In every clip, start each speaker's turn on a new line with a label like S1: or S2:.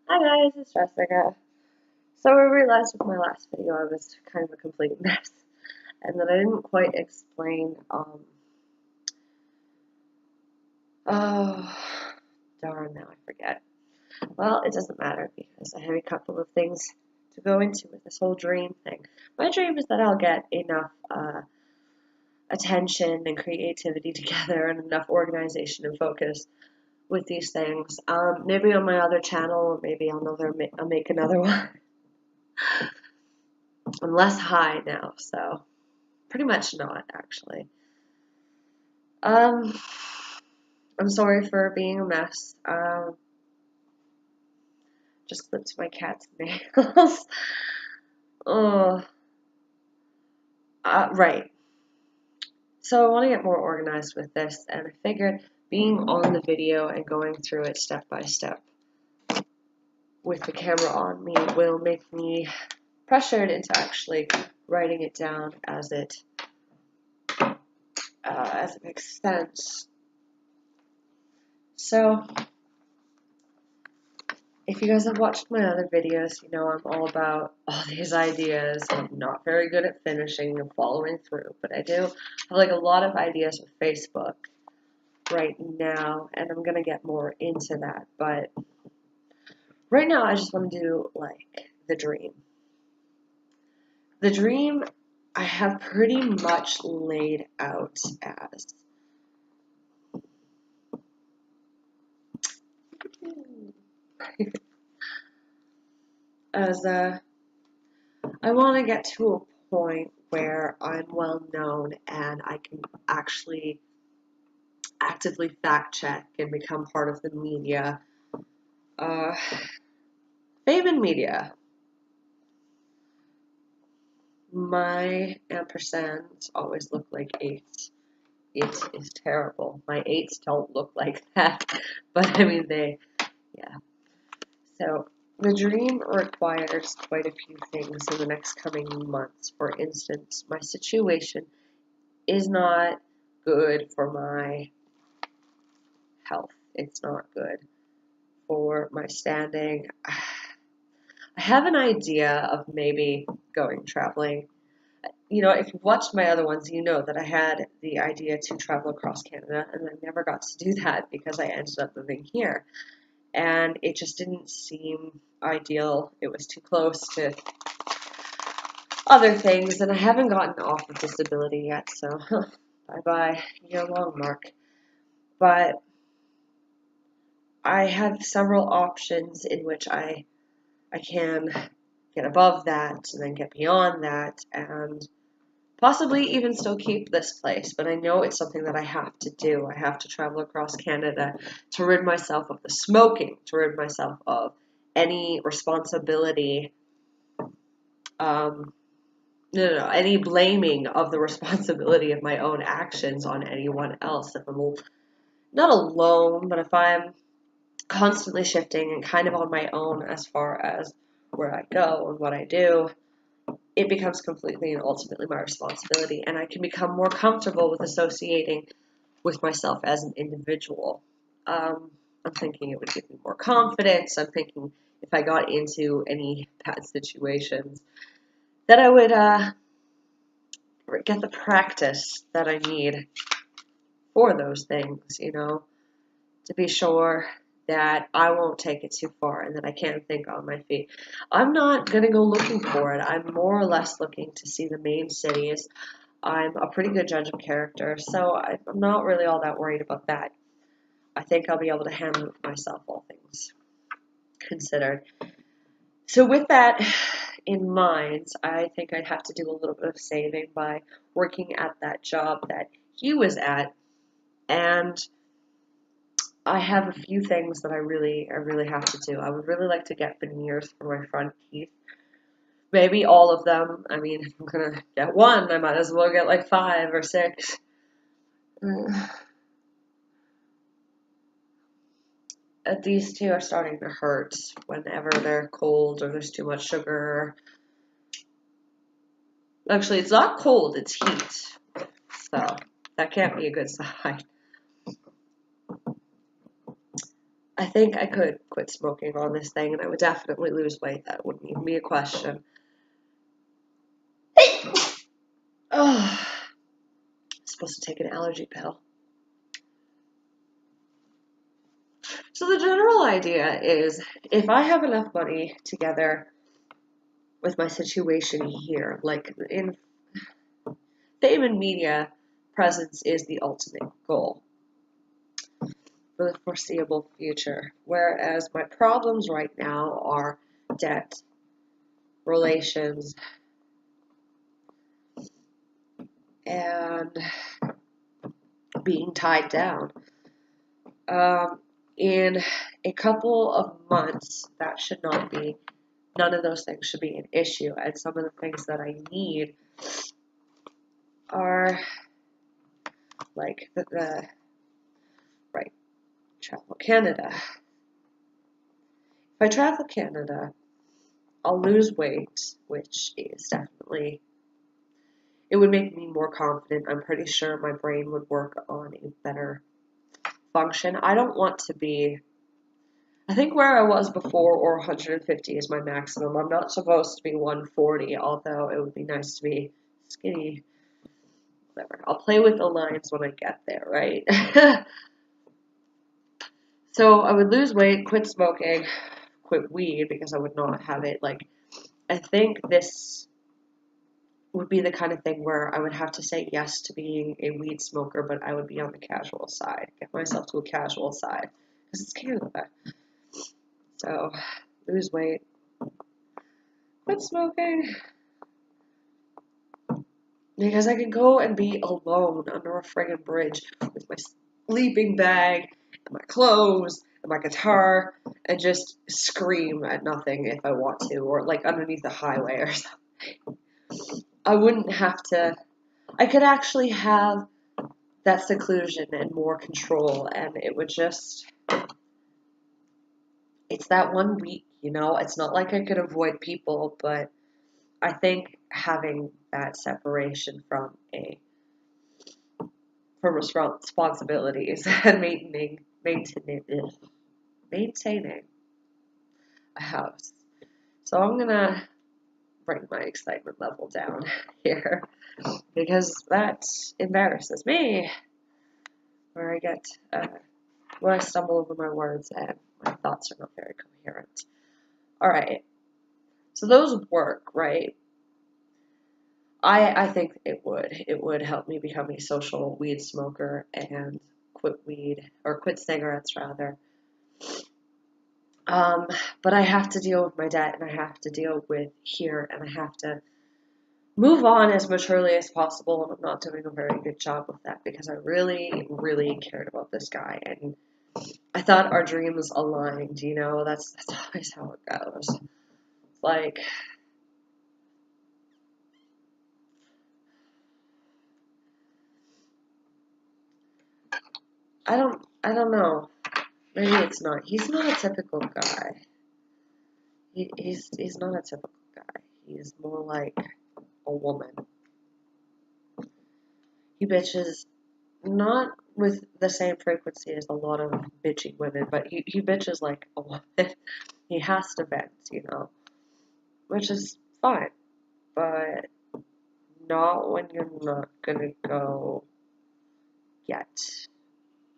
S1: Hi guys, it's Jessica. So I realized with my last video I was kind of a complete mess and that I didn't quite explain, oh, darn, now I forget. Well, it doesn't matter because I have a couple of things to go into with this whole dream thing. My dream is that I'll get enough attention and creativity together and enough organization and focus with these things. Maybe on my other channel, or maybe I'll make another one. I'm less high now, so pretty much not, actually. Um, I'm sorry for being a mess. Just clipped my cat's nails. Oh, right. So I want to get more organized with this, and I figured being on the video and going through it step by step with the camera on me will make me pressured into actually writing it down as it makes sense. So, if you guys have watched my other videos, you know I'm all about all these ideas. I'm not very good at finishing and following through, but I do have like a lot of ideas with Facebook right now, and I'm gonna get more into that. But right now, I just want to do like the dream. The dream I have pretty much laid out as I want to get to a point where I'm well known and I can actually actively fact check and become part of the media. Fame and media. My ampersands always look like eights. It is terrible. My eights don't look like that, but I mean, yeah. So, the dream requires quite a few things in the next coming months. For instance, my situation is not good for my health. It's not good for my standing. I have an idea of maybe going traveling. You know, if you've watched my other ones, you know that I had the idea to travel across Canada, and I never got to do that because I ended up moving here. And it just didn't seem ideal. It was too close to other things, and I haven't gotten off of disability yet, so bye-bye, year-long mark. But I have several options in which I can get above that and then get beyond that and possibly even still keep this place. But I know it's something that I have to do. I have to travel across Canada to rid myself of the smoking, to rid myself of any responsibility, any blaming of the responsibility of my own actions on anyone else. If I'm not alone, but if I'm constantly shifting and kind of on my own as far as where I go and what I do, it becomes completely and ultimately my responsibility, and I can become more comfortable with associating with myself as an individual. I'm thinking it would give me more confidence. I'm thinking if I got into any bad situations that I would get the practice that I need for those things, you know, to be sure that I won't take it too far and that I can think on my feet. I'm not going to go looking for it. I'm more or less looking to see the main cities. I'm a pretty good judge of character, so I'm not really all that worried about that. I think I'll be able to handle it myself, all things considered. So with that in mind, I think I'd have to do a little bit of saving by working at that job that he was at, and I have a few things that I really have to do. I would really like to get veneers for my front teeth. Maybe all of them. I mean, if I'm gonna get one, I might as well get like 5 or 6. These two are starting to hurt whenever they're cold or there's too much sugar. Actually, it's not cold, it's heat. So, that can't be a good sign. I think I could quit smoking on this thing, and I would definitely lose weight. That wouldn't even be a question. Oh, I'm supposed to take an allergy pill. So the general idea is, if I have enough money together with my situation here, like in fame and media, presence is the ultimate goal for the foreseeable future. Whereas my problems right now are debt, relations, and being tied down. In a couple of months, that should not be, none of those things should be an issue. And some of the things that I need are like right, travel Canada. If I travel Canada, I'll lose weight, which is definitely, it would make me more confident. I'm pretty sure my brain would work on a better function. I don't want to be, I think where I was before, or 150 is my maximum. I'm not supposed to be 140, although it would be nice to be skinny. Whatever. I'll play with the lines when I get there, right? So I would lose weight, quit smoking, quit weed because I would not have it. Like, I think this would be the kind of thing where I would have to say yes to being a weed smoker, but I would be on the casual side, get myself to a casual side, because it's Canada. So, lose weight, quit smoking, because I could go and be alone under a friggin' bridge with my sleeping bag, and my clothes, and my guitar, and just scream at nothing if I want to, or like underneath the highway or something. I wouldn't have to, I could actually have that seclusion and more control, and it would just, it's that 1 week, you know? It's not like I could avoid people, but I think having that separation from responsibilities and maintaining a house. So I'm gonna bring my excitement level down here because that embarrasses me, where I get where I stumble over my words and my thoughts are not very coherent. All right, so those work, right? I think it would help me become a social weed smoker and quit weed, or quit cigarettes rather. But I have to deal with my debt, and I have to deal with here, and I have to move on as maturely as possible. And I'm not doing a very good job with that because I really, really cared about this guy, and I thought our dreams aligned. You know, that's always how it goes. Like, I don't know. Maybe it's not. He's not a typical guy. He's not a typical guy. He's more like a woman. He bitches not with the same frequency as a lot of bitchy women, but he bitches like a woman. He has to vent, you know, which is fine, but not when you're not gonna go get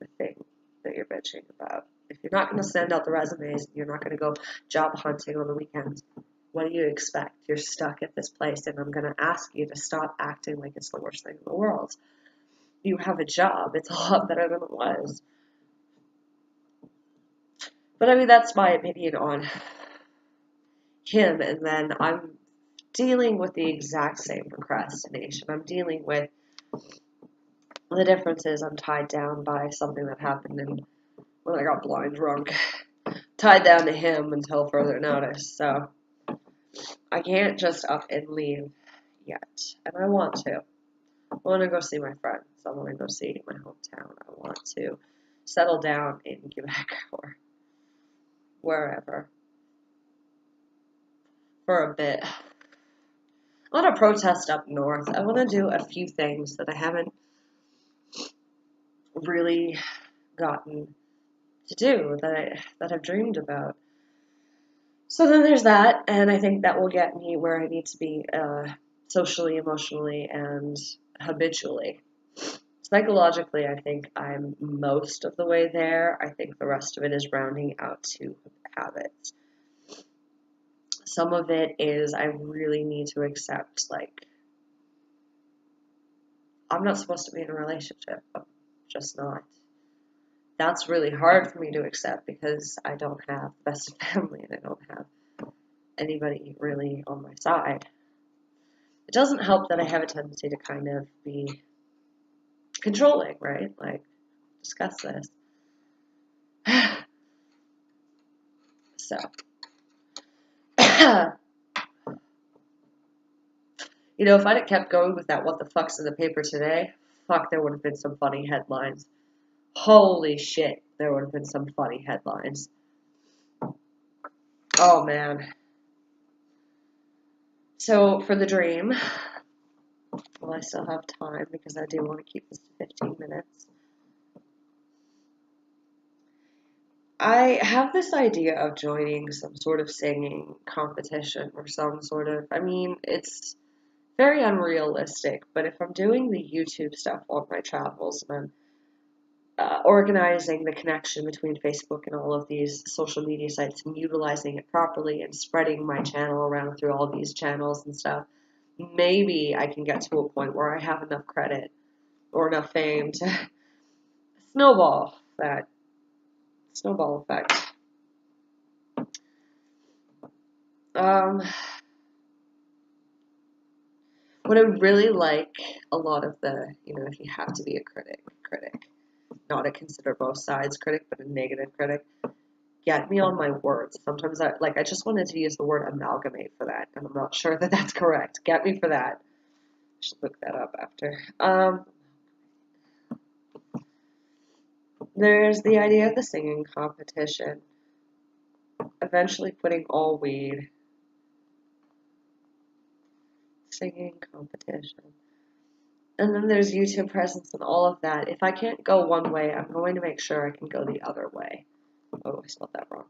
S1: the thing that you're bitching about. If you're not gonna send out the resumes, you're not gonna go job hunting on the weekends. What do you expect? You're stuck at this place, and I'm gonna ask you to stop acting like it's the worst thing in the world. You have a job. It's a lot better than it was. But I mean, that's my opinion on him. And then I'm dealing with the exact same procrastination. I'm dealing with the difference is I'm tied down by something that happened when I got blind drunk. Tied down to him until further notice. So I can't just up and leave yet. And I want to. I want to go see my friends. I want to go see my hometown. I want to settle down in Quebec or wherever for a bit. I want to protest up north. I want to do a few things that I haven't really gotten to do that I've dreamed about. So then there's that, and I think that will get me where I need to be socially, emotionally, and habitually. Psychologically, I think I'm most of the way there. I think the rest of it is rounding out to habits. Some of it is I really need to accept, like, I'm not supposed to be in a relationship. I'm just not. That's really hard for me to accept because I don't have the best of family and I don't have anybody really on my side. It doesn't help that I have a tendency to kind of be controlling, right? Like, discuss this. So, you know, if I'd have kept going with that what the fuck's in the paper today, fuck, there would have been some funny headlines. Holy shit, there would have been some funny headlines. Oh man. So for the dream, well, I still have time because I do want to keep this to 15 minutes. I have this idea of joining some sort of singing competition or some sort of, I mean, it's very unrealistic, but if I'm doing the YouTube stuff on my travels and I'm organizing the connection between Facebook and all of these social media sites and utilizing it properly and spreading my channel around through all these channels and stuff, maybe I can get to a point where I have enough credit or enough fame to snowball that snowball effect. What I really like a lot of the, you know, if you have to be a critic, not a consider both sides critic, but a negative critic, get me on my words. Sometimes I just wanted to use the word amalgamate for that, and I'm not sure that that's correct. Get me for that. I should look that up after. There's the idea of the singing competition. Eventually putting all weed. Singing competition. And then there's YouTube presence and all of that. If I can't go one way, I'm going to make sure I can go the other way. Oh, I spelled that wrong.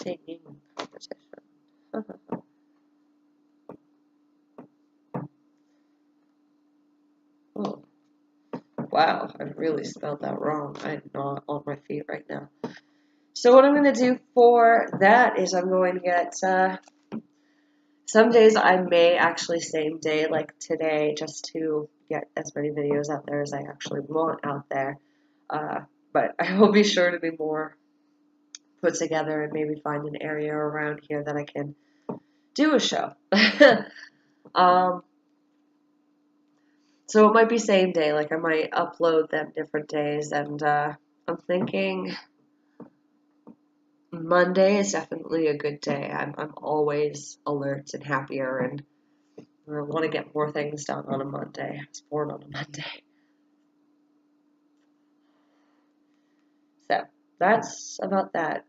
S1: Singing competition. Oh, wow, I really spelled that wrong. I'm not on my feet right now. So what I'm going to do for that is I'm going to get, some days I may actually same day, like today, just to get as many videos out there as I actually want out there. But I will be sure to be more put together and maybe find an area around here that I can do a show. So it might be same day, like I might upload them different days, and I'm thinking Monday is definitely a good day. I'm always alert and happier, and I want to get more things done on a Monday. I was born on a Monday. So that's about that.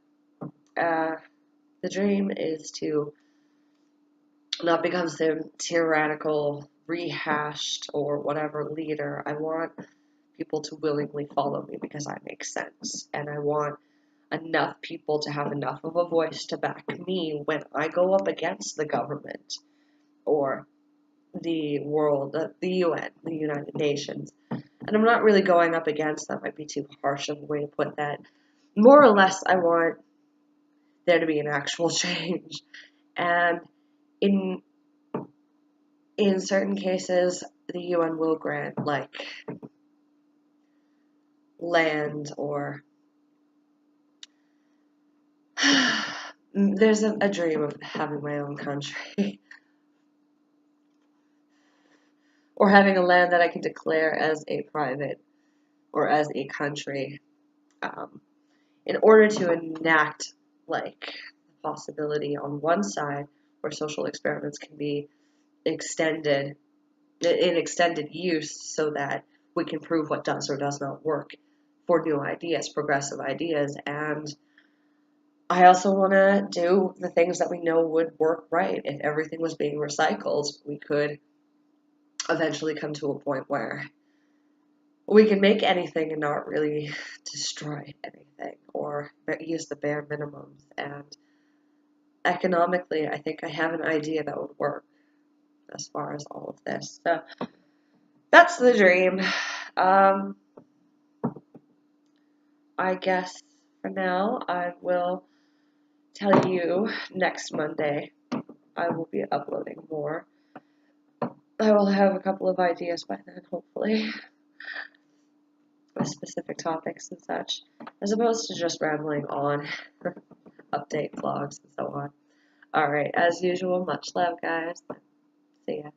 S1: The dream is to not become some tyrannical, rehashed, or whatever leader. I want people to willingly follow me because I make sense. And I want enough people to have enough of a voice to back me when I go up against the government or the world, the UN, the United Nations. And I'm not really going up against them. Might be too harsh of a way to put that. More or less, I want there to be an actual change. And in certain cases, the UN will grant, like, land or there's a dream of having my own country or having a land that I can declare as a private or as a country in order to enact, like, the possibility on one side where social experiments can be extended in extended use so that we can prove what does or does not work for new ideas, progressive ideas. And I also want to do the things that we know would work right. If everything was being recycled, we could eventually come to a point where we can make anything and not really destroy anything or use the bare minimums. And economically, I think I have an idea that would work as far as all of this. So that's the dream. I guess for now, I will tell you next Monday. I will be uploading more. I will have a couple of ideas by then, hopefully, with specific topics and such, as opposed to just rambling on update vlogs and so on. Alright, as usual, much love, guys. See ya.